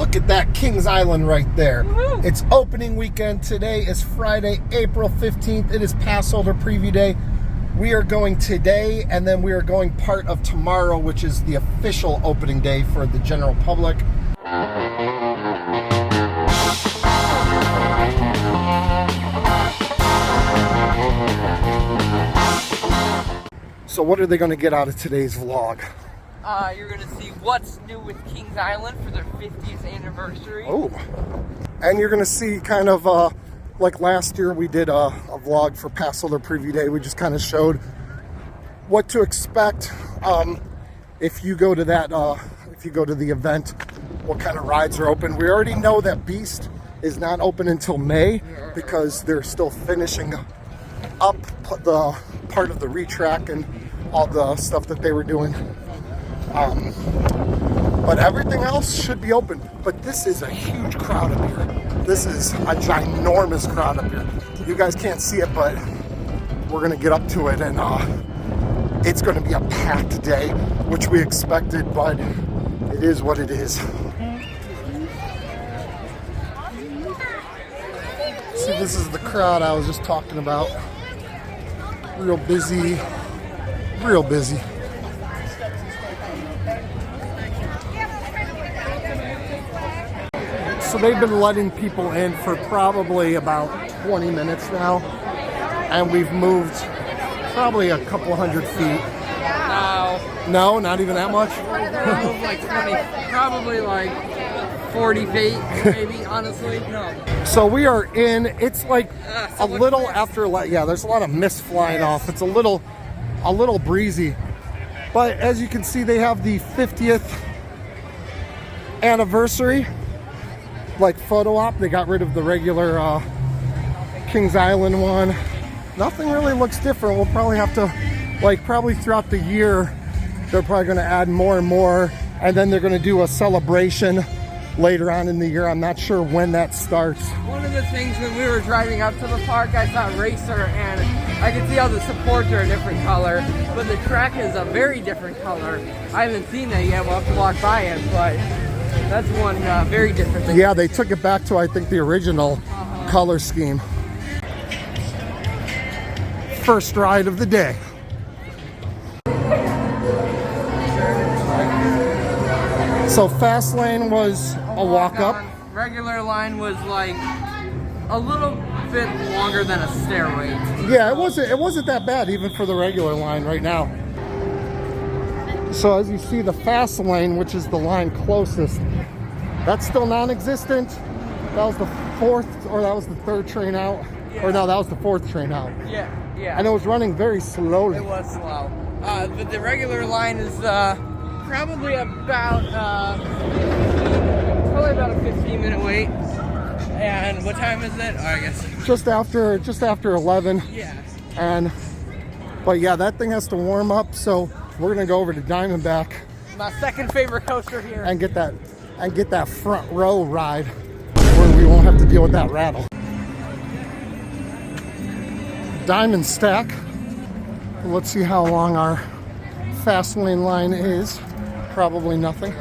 Look at that Kings Island right there. Woo-hoo. It's opening weekend. Today is Friday, April 15th. It is Passholder preview day. We are going today, and then we are going part of tomorrow, which is the official opening day for the general public. So what are they going to get out of today's vlog? You're going to see what's new with Kings Island for their 50th anniversary. Oh, and you're going to see kind of like last year we did a vlog for Passholder preview day. We just kind of showed what to expect if you go to that, if you go to the event, what kind of rides are open. We already know that Beast is not open until May because they're still finishing up the part of the retrack and all the stuff that they were doing. But everything else should be open. But this is a huge crowd up here. This is a ginormous crowd up here. You guys can't see it, but we're gonna get up to it, and it's gonna be a packed day, which we expected, but it is what it is. See, this is the crowd I was just talking about. Real busy, real busy. So they've been letting people in for probably about 20 minutes now, and we've moved probably a couple hundred feet. No, not even that much. Moved like 20, probably like 40 feet, maybe. Honestly, no. So we are in. It's like a little after. Yeah, there's a lot of mist flying off. It's a little breezy, but as you can see, they have the 50th anniversary. Like photo op, they got rid of the regular Kings Island one. Nothing really looks different. We'll probably have to, like, probably throughout the year, they're probably going to add more and more, and then they're going to do a celebration later on in the year. I'm not sure when that starts. One of the things when we were driving up to the park, I saw Racer, and I could see how the supports are a different color, but the track is a very different color. I haven't seen that yet. We'll have to walk by it, but that's one very different thing. Yeah, they took it back to, I think, the original color scheme. First ride of the day. So fast lane was a walk up. Regular line was like a little bit longer than a stairway. Yeah, it wasn't that bad even for the regular line right now. So as you see, the fast lane, which is the line closest, that's still non-existent. That was the fourth, or that was the third train out. Yeah. Or no, that was the fourth train out. Yeah, yeah. And it was running very slowly. It was slow. But the regular line is probably about a 15-minute wait. And what time is it? Oh, I guess just after 11. Yeah. But yeah, that thing has to warm up, so we're gonna go over to Diamondback. My second favorite coaster here. And get that front row ride where we won't have to deal with that rattle. Diamond Stack. Let's see how long our fast lane line is. Probably nothing.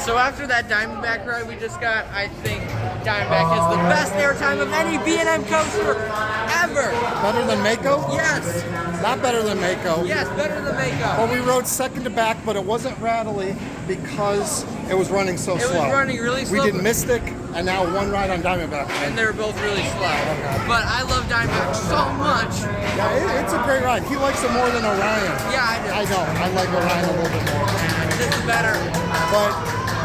So after that Diamondback ride we just got, I think Diamondback is the best airtime of any B&M coaster ever. Better than Mako? Yes. Not better than Mako. Yes, better than Mako. Well, we rode second to back, but it wasn't rattly because it was running so slow. It was running really slow. We did Mystic, and now one ride on Diamondback. And they were both really slow. Okay. But I love Diamondback so much. Yeah, it's a great ride. He likes it more than Orion. Yeah, I do. I know. I like Orion a little bit more. This is better. But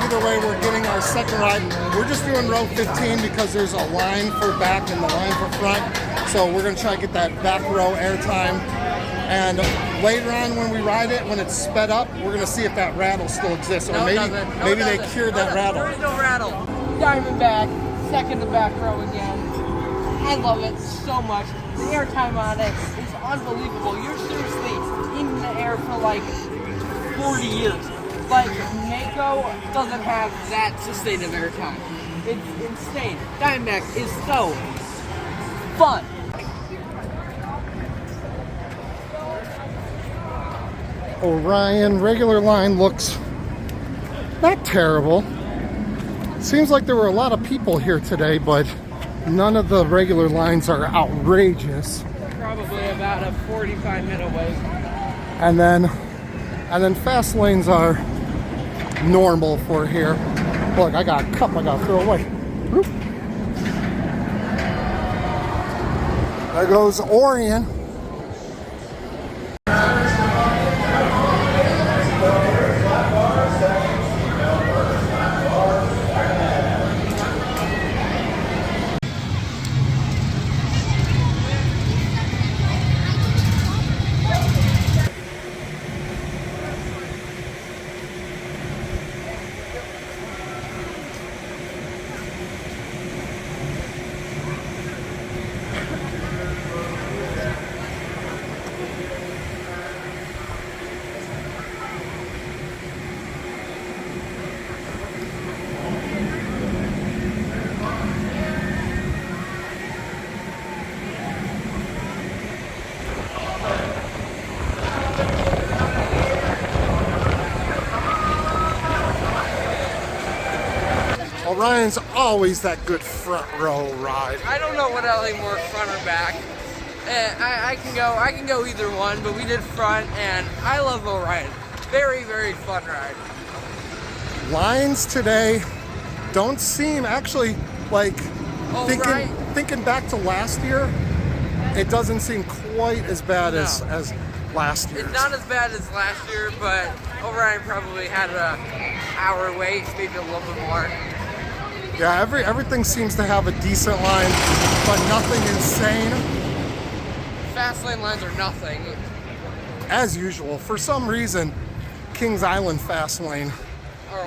either way, we're getting our second ride. We're just doing row 15 because there's a line for back and the line for front. So we're going to try to get that back row airtime. And later on when we ride it, when it's sped up, we're going to see if that rattle still exists. Or maybe they cured that rattle. There is no rattle. Diamondback, second to back row again. I love it so much. the air time on it is unbelievable. You're seriously in the air for like 40 years. Like, Mako doesn't have that sustained of air time. It's insane. Diamondback is so fun. Orion regular line looks not terrible. Seems like there were a lot of people here today, but none of the regular lines are outrageous. Probably about a 45-minute wait. And then fast lanes are normal for here. Look, I got a cup I gotta throw away. Whoop. There goes Orion. Orion's always that good front row ride. I don't know what I like more, front or back. I can go either one, but we did front, and I love Orion. Very, very fun ride. Lines today don't seem actually like thinking back to last year. It doesn't seem quite as bad as last year. It's not as bad as last year, but Orion probably had an hour wait, maybe a little bit more. Yeah, everything seems to have a decent line, but nothing insane. Fast lane lines are nothing. As usual, for some reason, Kings Island fast lane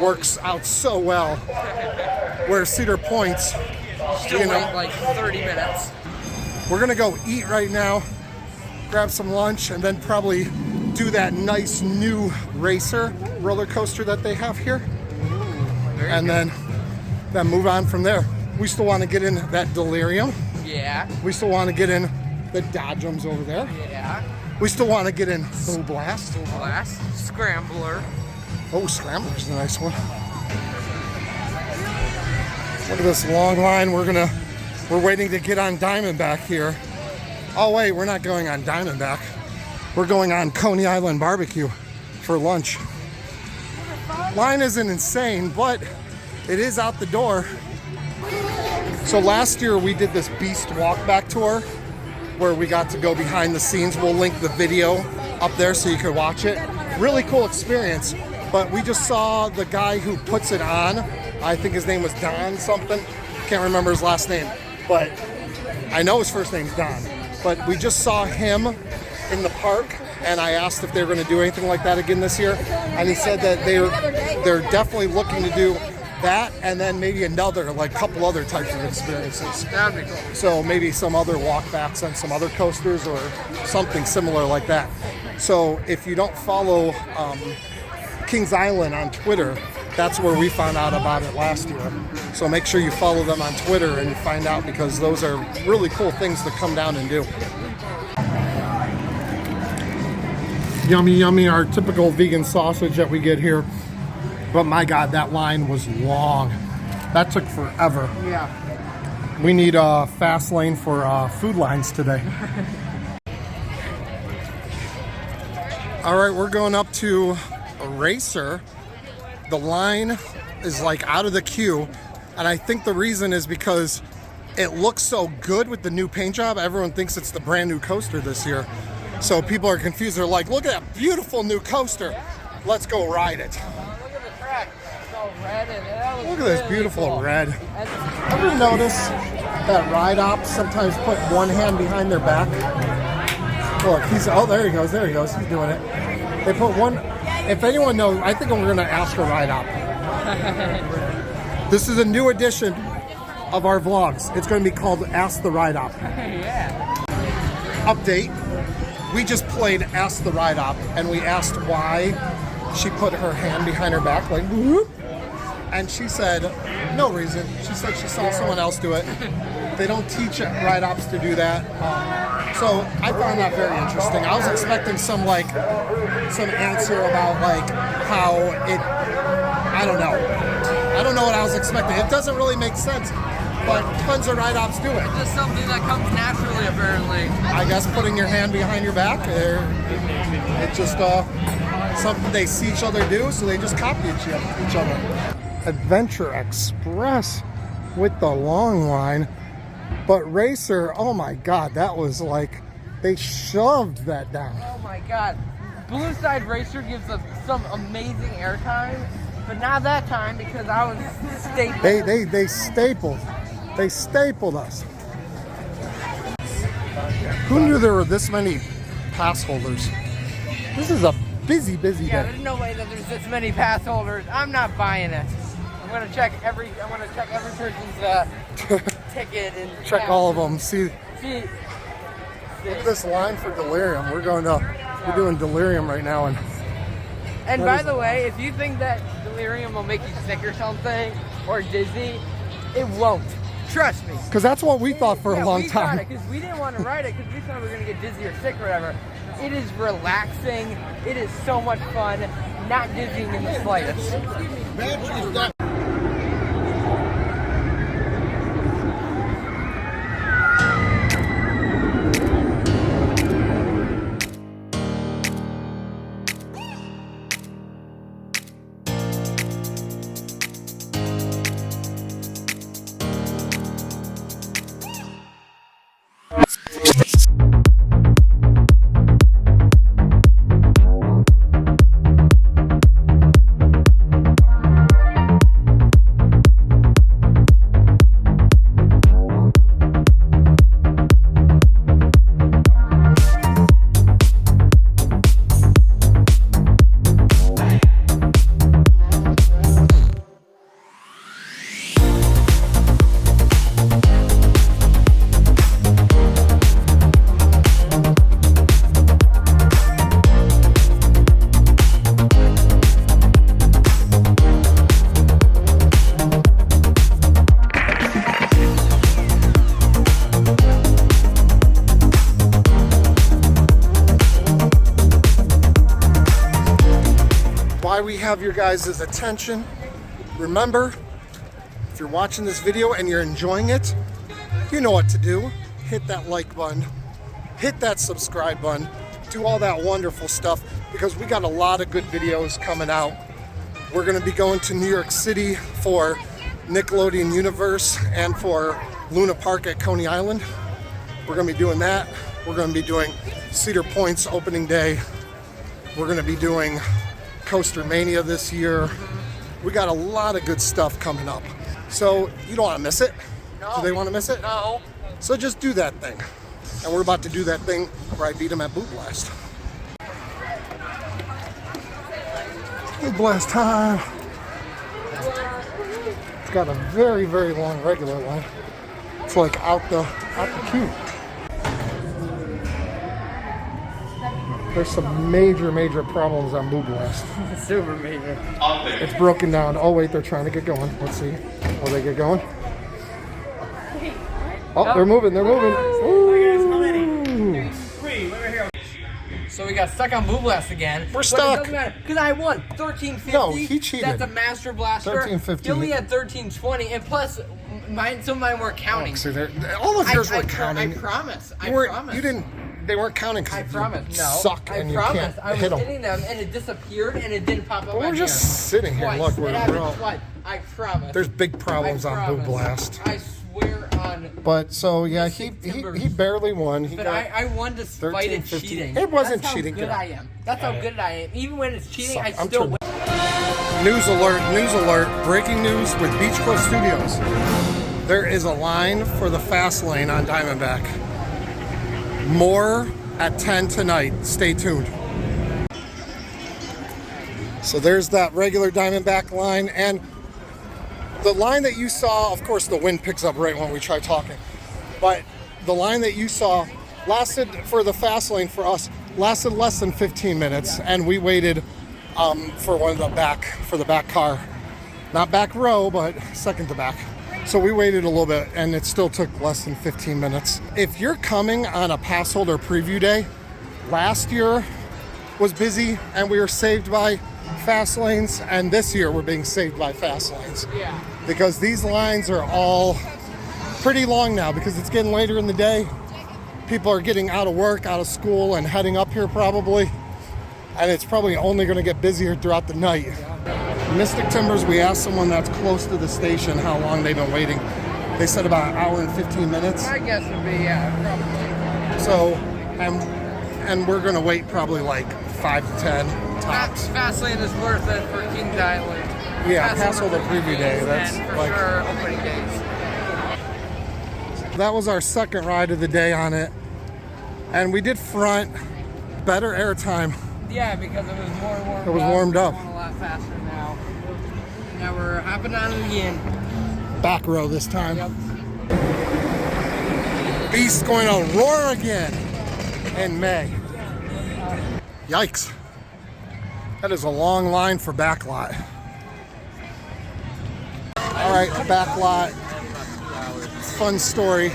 works out so well. Where Cedar Point's, Still wait like 30 minutes. We're gonna go eat right now, grab some lunch, and then probably do that nice new racer roller coaster that they have here. And then move on from there. We still want to get in that Delirium. Yeah. We still want to get in the Dodgems over there. Yeah. We still want to get in Bull Blast. Bull Blast. Scrambler. Oh, Scrambler's a nice one. Look at this long line. We're waiting to get on Diamondback here. Oh wait, we're not going on Diamondback. We're going on Coney Island Barbecue for lunch. Line isn't insane, but it is out the door. So last year we did this Beast Walkback tour where we got to go behind the scenes. We'll link the video up there so you can watch it. Really cool experience, but we just saw the guy who puts it on. I think his name was Don something. Can't remember his last name, but I know his first name's Don. But we just saw him in the park, and I asked if they were going to do anything like that again this year, and he said that they're definitely looking to do that, and then maybe another, like couple other types of experiences. That'd be cool. So maybe some other walkbacks on some other coasters or something similar like that. So if you don't follow Kings Island on Twitter, that's where we found out about it last year. So make sure you follow them on Twitter and find out, because those are really cool things to come down and do. Yummy, yummy, our typical vegan sausage that we get here. But my God, that line was long. That took forever. Yeah. We need a fast lane for food lines today. All right, we're going up to a racer. The line is like out of the queue, and I think the reason is because it looks so good with the new paint job. Everyone thinks it's the brand new coaster this year. So people are confused. They're like, look at that beautiful new coaster. Let's go ride it. Look at the track. It's all red, and that was Look at this really beautiful cool. red. Ever notice that ride ops sometimes put one hand behind their back? Look, there he goes, he's doing it. They put one, if anyone knows, I think we're gonna ask a ride op. This is a new edition of our vlogs. It's gonna be called Ask the Ride Op. Yeah. update. We just played Ask the Ride Op, and we asked why she put her hand behind her back, like whoop. And she said, no reason. She said she saw someone else do it. They don't teach ride ops to do that. So I found that very interesting. I was expecting some answer about like how it, I don't know. I don't know what I was expecting. It doesn't really make sense, but tons of ride ops do it. It's just something that comes naturally, apparently. I guess putting your hand behind your back, it's just something they see each other do, so they just copy each other. Adventure Express with the long line, but Racer, oh my god, that was like they shoved that down. Oh my god, Blue Side Racer gives us some amazing airtime, but not that time because I was stapled. They stapled us. Who knew there were this many pass holders? This is a busy Yeah, day. there's no way that there's this many pass holders. I'm not buying it. I'm gonna check every person's ticket and Check all of them. See, See, look at this line for Delirium. We're doing Delirium right now, and by the way, if you think that Delirium will make you sick or something, or dizzy, it won't. Trust me. because that's what we thought for a long time. Because we didn't want to ride it because we thought we were gonna get dizzy or sick or whatever. It is relaxing. It is so much fun. Not dizzying in the slightest. We have your guys' attention. Remember, if you're watching this video and you're enjoying it, you know what to do. Hit that like button, hit that subscribe button, do all that wonderful stuff, because we got a lot of good videos coming out. We're gonna be going to New York City for Nickelodeon Universe and for Luna Park at Coney Island. We're gonna be doing that. We're gonna be doing Cedar Point's opening day. We're gonna be doing Coaster Mania this year. We got a lot of good stuff coming up. So you don't want to miss it? No. Do they want to miss it? No. So just do that thing. And we're about to do that thing where I beat them at Boot Blast. Boot Blast time. It's got a very, very long regular line. It's like out the queue. There's some major problems on Boot Blast. Super major. It's broken down. Oh wait, they're trying to get going. Let's see. Will they get going? Oh, they're moving. Ooh. So we got stuck on Blue Blast again. We're stuck. It doesn't matter because I won 1350. No, he cheated. That's a Master Blaster. 1350. He only had 1320, and plus, some of mine weren't counting. See, all of yours were counting. I promise. You didn't. They weren't counting. I promise. No. Suck and you can't I was hit them. hitting them and it disappeared and it didn't pop up. But we're just sitting here. Twice. Look, we're all. Twice. I promise. There's big problems on Boot Blast. I swear on. But so yeah, he barely won. But I won despite it 13, cheating. It wasn't That's cheating. How good I am. That's how good I am. Even when it's cheating, I I'm still win. News alert, breaking news with Beach Club Studios. There is a line for the fast lane on Diamondback. More at 10 tonight. Stay tuned. So there's that regular Diamondback line, and the line that you saw, of course the wind picks up right when we try talking, but the line that you saw lasted for the fast lane for us, lasted less than 15 minutes, and we waited for the back car. Not back row, but second to back. So we waited a little bit, and it still took less than 15 minutes. If you're coming on a Passholder preview day, last year was busy, and we were saved by fast lanes, and this year we're being saved by fast lanes. Yeah. Because these lines are all pretty long now, because it's getting later in the day. People are getting out of work, out of school, and heading up here probably. And it's probably only going to get busier throughout the night. Mystic Timbers, we asked someone that's close to the station how long they've been waiting. They said about an hour and 15 minutes. My guess would be, yeah, probably. So, and we're going to wait probably like 5 to 10 tops. Fastlane is worth it for Kings Island. Yeah, Passholder preview day. That's and for like sure opening days. That was our second ride of the day on it. And we did front, better airtime. Yeah, because it was more warmed up. It was warmed up. It's going a lot faster now. Now we're hopping on it again. Back row this time. Yep. Beast going to roar again in May. Yikes. That is a long line for backlot. All right, backlot. Fun story.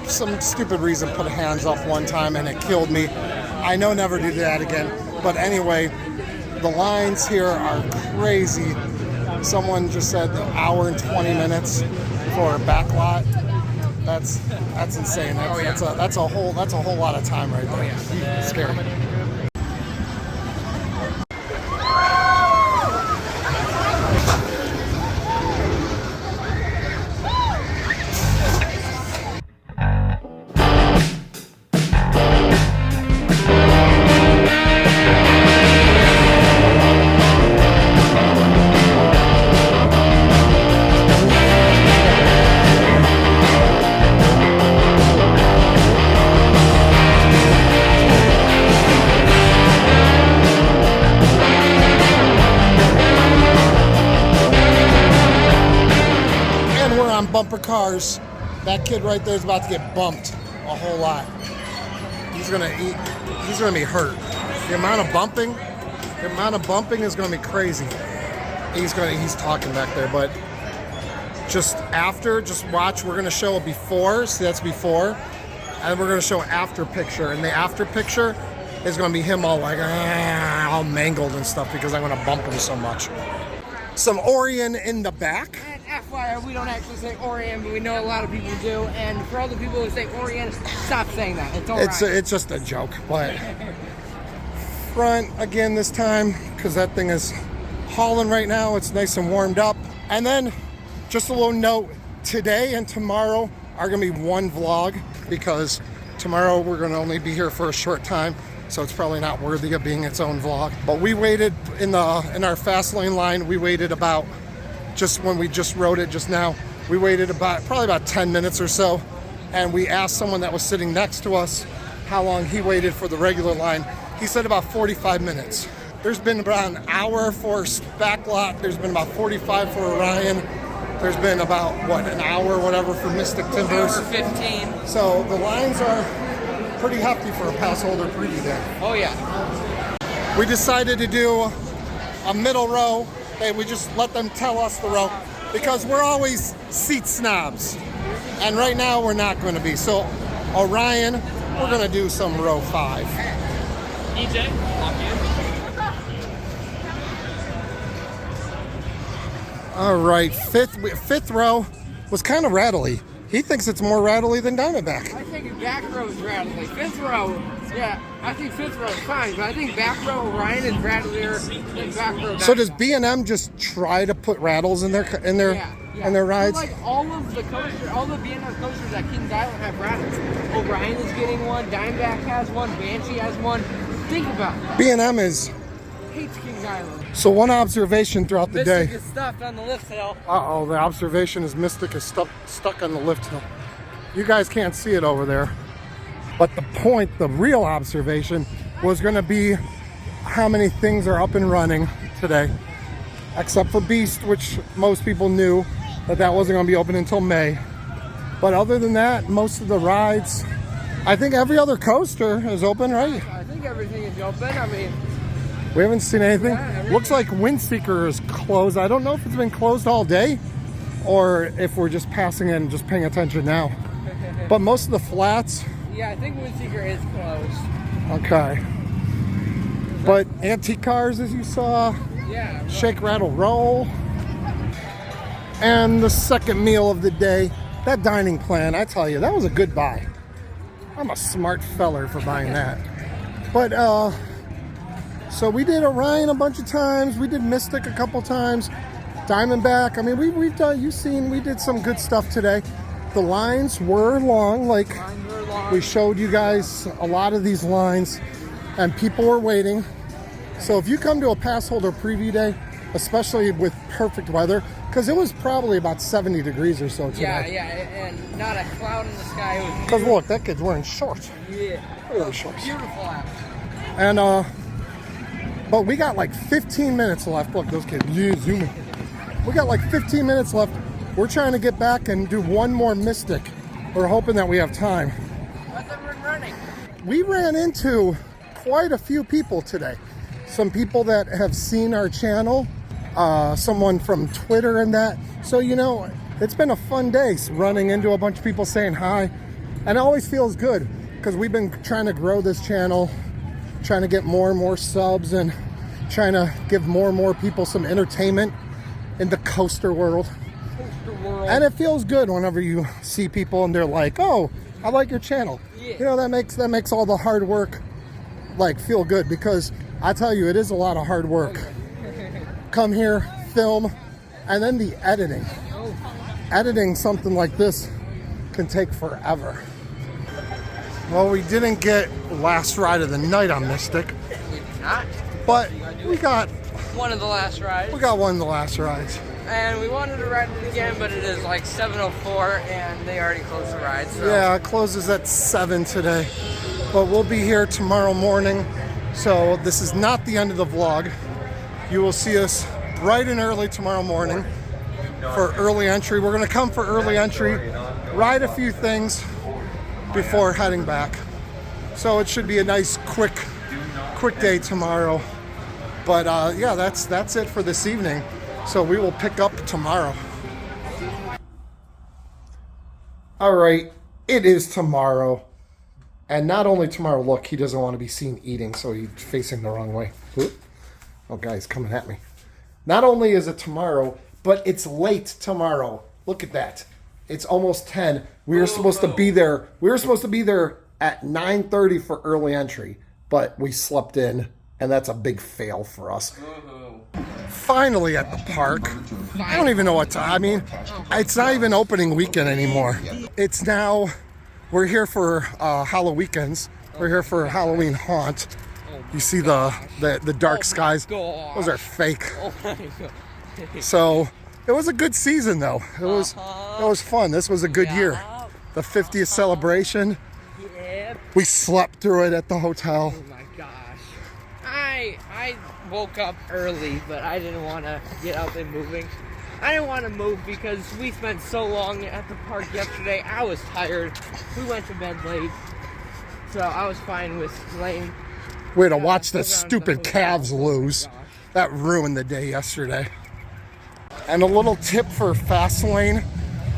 Some stupid reason put hands off one time and it killed me. I know never do that again. But anyway, the lines here are crazy. Someone just said an hour and 20 minutes for a backlot. That's insane. That's a whole lot of time right there. Scary. Bumper cars. That kid right there is about to get bumped a whole lot. He's gonna be hurt. The amount of bumping is gonna be crazy. He's talking back there, but just watch. We're gonna show a before. See, that's before, and we're gonna show after picture. And the after picture is gonna be him all like all mangled and stuff because I'm gonna bump him so much. Some Orion in the back. FYI, we don't actually say Orion, but we know a lot of people do. And for all the people who say Orion, stop saying that. It's all right. It's just a joke. But front again this time because that thing is hauling right now. It's nice and warmed up. And then just a little note: today and tomorrow are gonna be one vlog because tomorrow we're gonna only be here for a short time. So it's probably not worthy of being its own vlog. But we waited in our fast lane line. We waited about. Just when we just rode it just now, we waited probably about 10 minutes or so, and we asked someone that was sitting next to us how long he waited for the regular line. He said about 45 minutes. There's been about an hour for backlot. There's been about 45 for Orion. There's been about an hour, whatever, for Mystic Timbers. Hour 15. So the lines are pretty hefty for a Passholder preview day. Oh yeah. We decided to do a middle row. We just let them tell us the row because we're always seat snobs. And right now we're not going to be. So Orion, we're going to do some row 5. EJ, lock in. All right, fifth row was kind of rattly. He thinks it's more rattly than Diamondback. I think back row is rattly. Fifth row, yeah, I think fifth row is fine, but I think back row Orion is rattlier than back row. So does B&M just try to put rattles in their rides? So like all of the B&M coasters at Kings Island have rattles. Orion is getting one, Diamondback has one, Banshee has one. Think about it. B&M hates Kings Island. So one observation throughout the day. Mystic is stuffed on the lift hill. Uh-oh, the observation is Mystic is stuck on the lift hill. You guys can't see it over there. But the real observation was going to be how many things are up and running today. Except for Beast, which most people knew that wasn't going to be open until May. But other than that, most of the rides I think every other coaster is open, right? I think everything is open. I mean, We haven't seen anything. Yeah, Looks like Windseeker is closed. I don't know if it's been closed all day or if we're just passing it and just paying attention now. But most of the flats. yeah, I think Windseeker is closed. Okay. But antique cars, as you saw, Yeah. shake, rattle, roll. And the second meal of the day, that dining plan, I tell you, that was a good buy. I'm a smart feller for buying that. But, so we did Orion a bunch of times. We did Mystic a couple times. Diamondback. I mean, we've done, you've seen, we did some good stuff today. The lines were long, like we showed you guys a lot of these lines, and people were waiting. So if you come to a Passholder preview day, especially with perfect weather, because it was probably about 70 degrees or so today. Yeah, and not a cloud in the sky. It was Because look, that kid's wearing shorts. yeah, Look at those shorts. beautiful out. And but we got like 15 minutes left. Look, those kids, yeah, zoom in. We got like 15 minutes left. We're trying to get back and do one more Mystic. We're hoping that we have time. How's everyone running? We ran into quite a few people today. Some people that have seen our channel, someone from Twitter and that. So, you know, it's been a fun day running into a bunch of people saying hi. And it always feels good because we've been trying to grow this channel, trying to get more and more subs and trying to give more and more people some entertainment in the coaster world. And it feels good whenever you see people and they're like, "Oh, I like your channel." Yeah. You know, that makes all the hard work like feel good, because I tell you, it is a lot of hard work. Come here, film, and then the editing. Editing something like this can take forever. Well, we didn't get last ride of the night on Mystic, Not but we got one of the last rides. one of the last rides. And we wanted to ride it again, but it is like 7:04 and they already closed the ride. So. Yeah, it closes at 7 today, but we'll be here tomorrow morning. So this is not the end of the vlog. You will see us bright and early tomorrow morning for early entry. We're gonna come for early entry, ride a few things before heading back. So it should be a nice quick day tomorrow. But yeah, that's it for this evening. So we will pick up tomorrow. All right, it is tomorrow. And not only tomorrow, look, he doesn't want to be seen eating, so he's facing the wrong way. Oop. Oh, guy's coming at me. Not only is it tomorrow, but it's late tomorrow. Look at that. It's almost 10. We were supposed to be there. We were supposed to be there at 9:30 for early entry, but we slept in, and that's a big fail for us. Finally at the park. I don't even know what time. I mean, it's not even opening weekend anymore. It's now, we're here for Halloweekends. We're here for Halloween Haunt. You see the dark skies. Those are fake. Oh my God. So it was a good season though. It was fun. This was a good year. The 50th celebration. Yep. We slept through it at the hotel. Oh my gosh. I woke up early, but I didn't want to get up and moving. I didn't want to move because we spent so long at the park yesterday. I was tired. We went to bed late. So I was fine with laying. We had to watch the stupid Cavs lose. That ruined the day yesterday. And a little tip for fast lane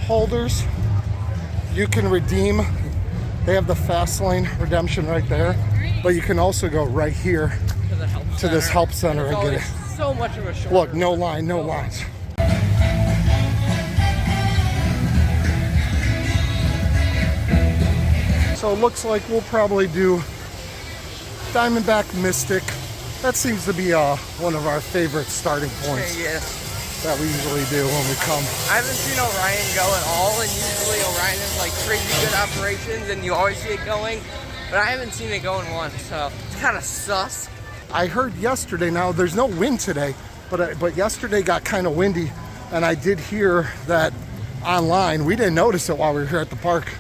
holders. You can redeem. They have the fast lane redemption right there. But you can also go right here to this help center and get it. So much of a shorter. Look, no line, no lines. So it looks like we'll probably do Diamondback Mystic. That seems to be one of our favorite starting points that we usually do when we come. I haven't seen Orion go at all, and usually Orion is like crazy good operations and you always see it going, but I haven't seen it going once, so it's kind of sus. I heard yesterday, now there's no wind today, but yesterday got kind of windy, and I did hear that online. We didn't notice it while we were here at the park.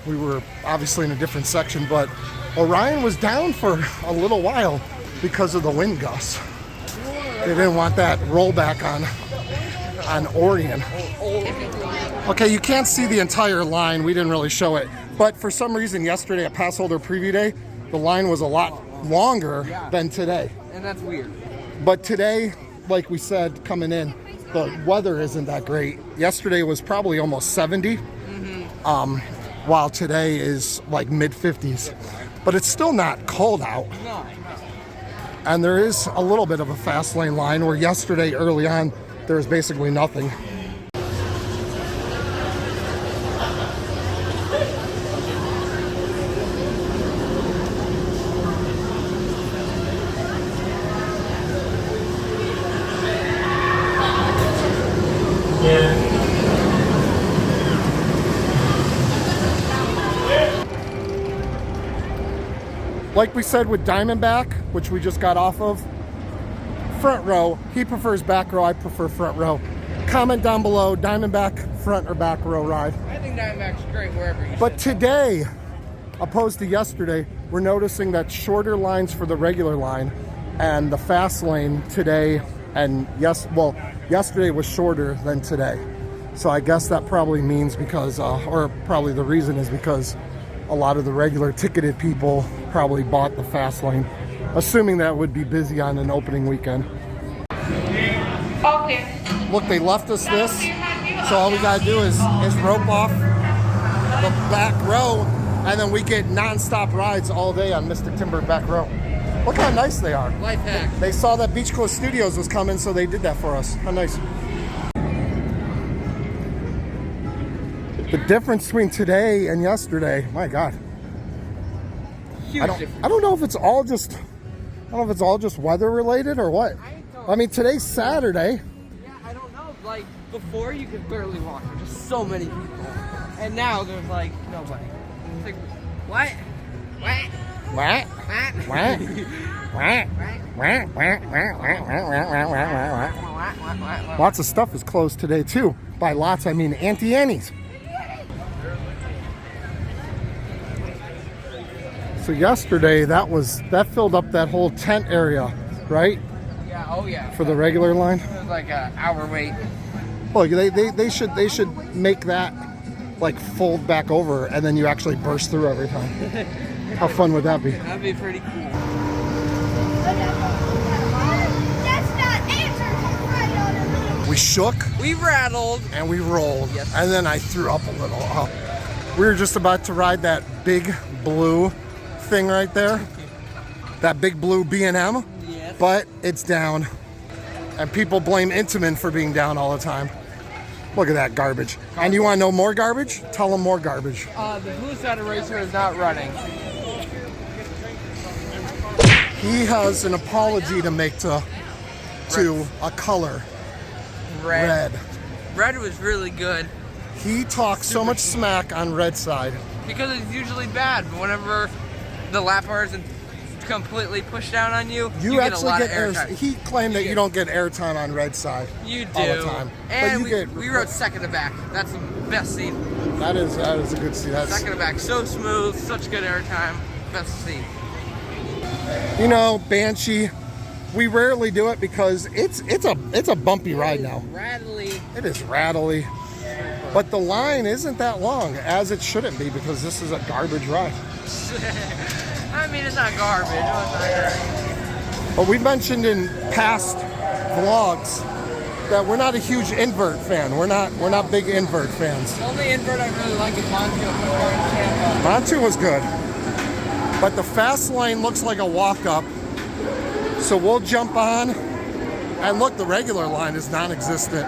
We were obviously in a different section, but Orion was down for a little while because of the wind gusts. They didn't want that rollback on Orion. Okay, you can't see the entire line. We didn't really show it. But for some reason, yesterday at Passholder Preview Day, the line was a lot longer than today. And that's weird. But today, like we said, coming in, the weather isn't that great. Yesterday was probably almost 70, while today is like mid 50s. But it's still not cold out. No. And there is a little bit of a fast lane line where yesterday early on, there was basically nothing. Like we said with Diamondback, which we just got off of, front row. He prefers back row, I prefer front row. Comment down below, Diamondback front or back row ride. I think Diamondback's great wherever you But today, opposed to yesterday, we're noticing that shorter lines for the regular line and the fast lane today, and yesterday was shorter than today. So I guess that probably means because, or probably the reason is because a lot of the regular ticketed people probably bought the fast lane, assuming that would be busy on an opening weekend. Okay. Look, they left us this, so all we gotta do is rope off the back row, and then we get non-stop rides all day on Mystic Timber back row. Look how nice they are. Life hack. They saw that Beach Coast Studios was coming, so they did that for us. How nice. The difference between today and yesterday, my God. Huge difference. I don't know if it's all just weather related or what. I mean, today's Saturday. Yeah, I don't know. Like, before you could barely walk. There's just so many people. And now there's like nobody. It's like, what? What? What? What? Lots of stuff is closed today too. By lots, I mean Auntie Annie's. So yesterday, that filled up that whole tent area, right? Yeah, oh yeah. For the regular line. It was like an hour wait. Well, they should make that like fold back over, and then you actually burst through every time. How fun would that be? That'd be pretty cool. We shook, We rattled. and we rolled, Yes. and then I threw up a little. We were just about to ride that big blue thing right there, that big blue B&M, Yes. but it's down, and people blame Intamin for being down all the time. Look at that garbage. And you want to know more garbage? Tell them more garbage. The blue side racer is not running. He has an apology to make to a color, red. Red was really good He talks so much smack on red side. because it's usually bad, but whenever the lap bar isn't completely pushed down on you, You get a actually lot get of air. airtime. He claimed that you don't get airtime on red side. You do. all the time. But And you we, get- we rode second to back. That's the best seat. That is a good seat. That's, Second to back, so smooth, such good airtime. Best seat. you know, Banshee. We rarely do it because it's a bumpy ride now. Rattly. It is rattly, but the line isn't that long, as it shouldn't be, because this is a garbage ride. I mean, it's not garbage. It's not garbage. But we mentioned in past vlogs that we're not a huge invert fan. We're not big invert fans. The only invert I really like is Montiel. Montu was good, but the fast lane looks like a walk-up. So we'll jump on, and look, the regular line is non-existent.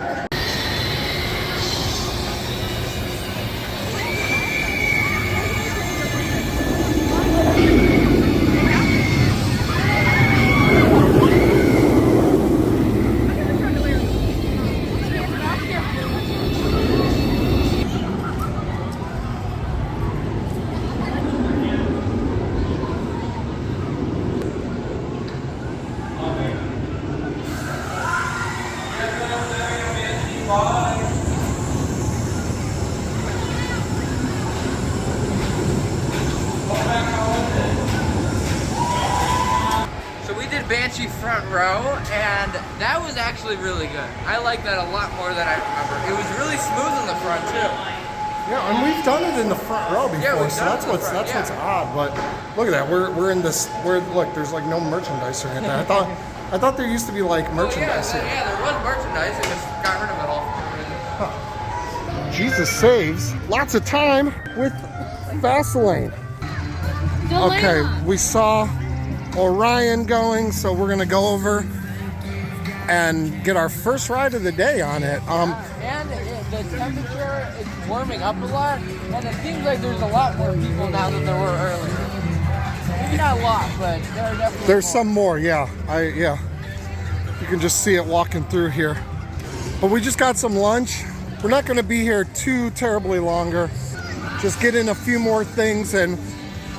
Banshee front row, and that was actually really good. I like that a lot more than I remember. It was really smooth in the front too. Yeah, and we've done it in the front row before, Yeah, we've so done that's it in the what's front, what's odd. But look at that, we're in this. Look, there's like no merchandise or anything. I thought there used to be like merchandise here. Yeah, there was merchandise. They just got rid of it all. Jesus saves lots of time with Vaseline. Okay, we saw Orion going, so we're gonna go over and get our first ride of the day on it. And the temperature is warming up a lot, and it seems like there's a lot more people now than there were earlier. Maybe not a lot, but there are definitely There's more. some more, yeah. You can just see it walking through here. But we just got some lunch. We're not gonna be here too terribly longer. Just get in a few more things, and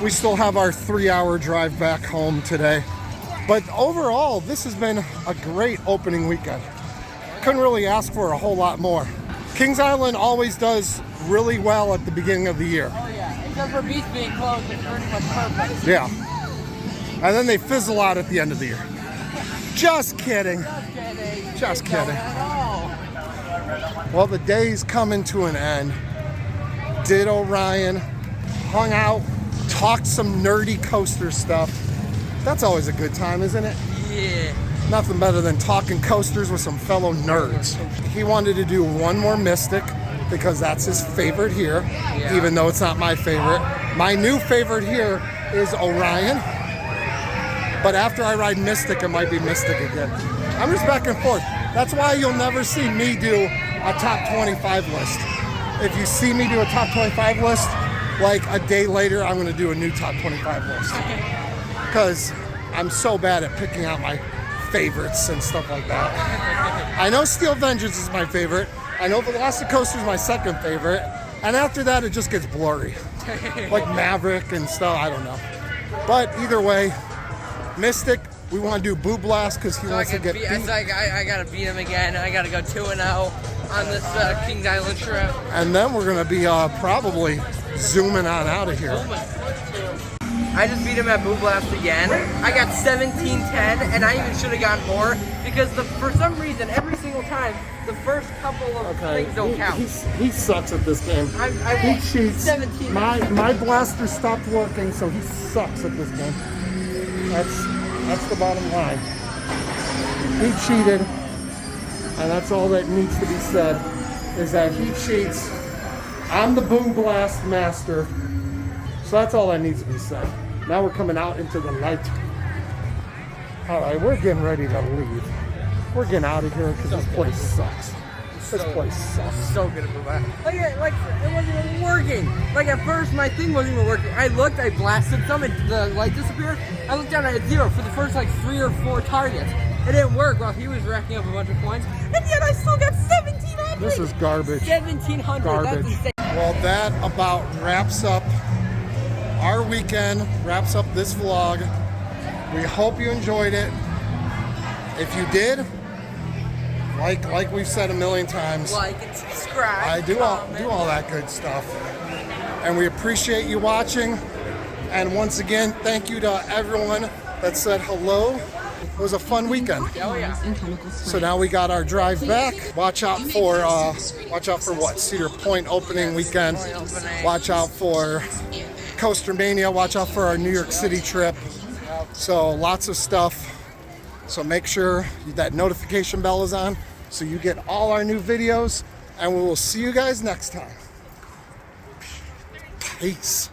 we still have our 3-hour drive back home today. But overall, this has been a great opening weekend. Couldn't really ask for a whole lot more. Kings Island always does really well at the beginning of the year. Oh yeah, except for beach being closed, it's pretty much perfect. Yeah. And then they fizzle out at the end of the year. Just kidding. Just kidding. Well, the day's coming to an end. Did Orion, hung out, talked some nerdy coaster stuff. That's always a good time, isn't it? Yeah. Nothing better than talking coasters with some fellow nerds. He wanted to do one more Mystic because that's his favorite here, even though it's not my favorite. My new favorite here is Orion. But after I ride Mystic, it might be Mystic again. I'm just back and forth. That's why you'll never see me do a top 25 list. If you see me do a top 25 list, like a day later, I'm gonna do a new top 25 list. Because I'm so bad at picking out my favorites and stuff like that. I know Steel Vengeance is my favorite. I know Velocicoaster is my second favorite. And after that, it just gets blurry. Like Maverick and stuff, I don't know. But either way, Mystic, we want to do Boo Blast because he wants to get beat. It's like I gotta beat him again. I gotta go 2-0 on this Kings Island trip. And then we're going to be probably zooming on out of here. I just beat him at Boo Blast again. I got 17-10, and I even should have gotten more because for some reason, every single time, the first couple of things don't count. He sucks at this game. He cheats. 17. My blaster stopped working, so he sucks at this game. That's the bottom line. He cheated, and that's all that needs to be said, is that he cheats. I'm the Boom Blast master. So that's all that needs to be said. Now we're coming out into the night. All right, we're getting ready to leave. We're getting out of here because this place sucks. This place sucks. So good at Boo Blast. Like it wasn't even working. Like at first, my thing wasn't even working. I looked, I blasted some, and the light disappeared. I looked down at 0 for the first like 3 or 4 targets. It didn't work while he was racking up a bunch of points, and yet I still got 1,700. This is garbage. 1,700. Garbage. That's insane. Well, that about wraps up our weekend, wraps up this vlog. We hope you enjoyed it. If you did, like we've said a million times, Like and subscribe. I do all that good stuff. And we appreciate you watching. And once again, thank you to everyone that said hello. It was a fun weekend. Oh yeah. So now we got our drive back. Watch out for what? Cedar Point opening weekend. Watch out for Coaster Mania. Watch out for our New York City trip. So lots of stuff. So make sure that notification bell is on so you get all our new videos. And we will see you guys next time. Peace.